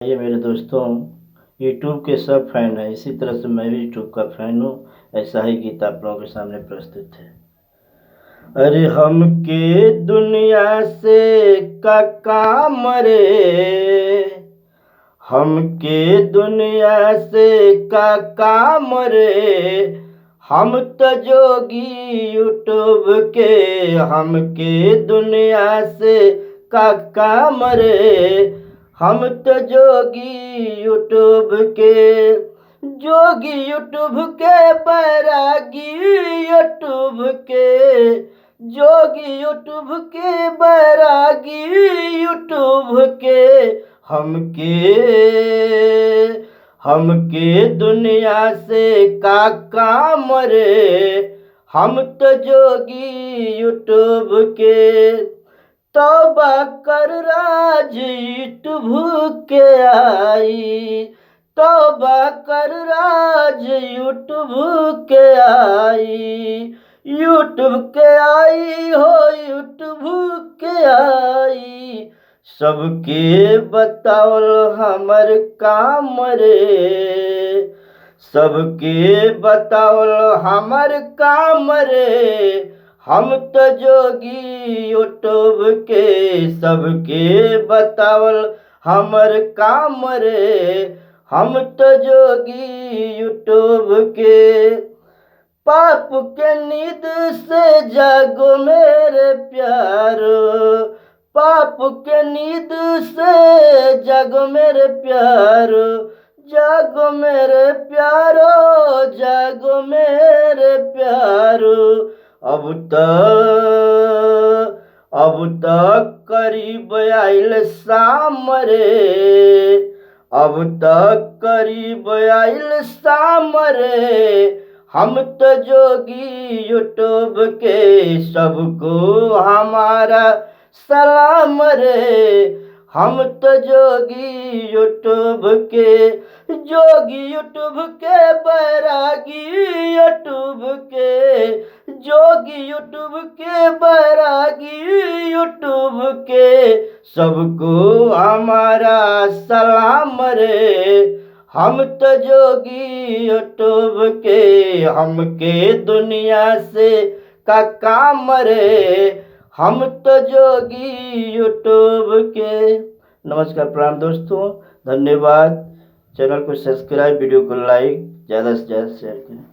ये मेरे दोस्तों, यूट्यूब के सब फैन हैं, इसी तरह से मैं भी यूट्यूब का फैन हूँ। ऐसा ही गीत आप लोगों के सामने प्रस्तुत है। अरे हमके दुनिया से का काम रे, हमके दुनिया से का काम रे, हम तो जोगी यूट्यूब के, हमके दुनिया से का काम रे, हम तो जोगी यूट्यूब के, जोगी यूट्यूब के, बैरागी यूट्यूब के, जोगी यूट्यूब के, बैरागी यूट्यूब के, हमके दुनिया से का काम रे, हम तो जोगी यूट्यूब के। तौबा कर राज यूट्यूब के आई, तौबा कर राज यूट्यूब के आई, यूट्यूब के आई हो, यूट्यूब के आई, सबके बतावल हमर काम रे, सबके बतावल हमर काम रे, हम तो जोगी यूट्यूब के, सबके बतावल हमर काम रे, हम तो जोगी यूट्यूब के। पाप के नींद से जागो मेरे प्यारो, पाप के नींद से जागो मेरे प्यारो, जागो मेरे प्यारो, जागो मेरे प्यारो, अब तक करीब आइल शाम रे, अब तक करीब आइल शाम रे, हम तो जोगी यूट्यूब के, सबको हमारा सलाम रे, हम तो जोगी यूट्यूब के, जोगी यूट्यूब के, बैरागी यूट्यूब के, जोगी यूट्यूब के, बैरागी यूट्यूब के, सबको हमारा सलाम रे, हम तो जोगी यूट्यूब के, हमके दुनिया से का काम रे, हम तो जोगी यूट्यूब के। नमस्कार, प्रणाम दोस्तों, धन्यवाद। चैनल को सब्सक्राइब, वीडियो को लाइक, ज़्यादा से ज़्यादा शेयर करें।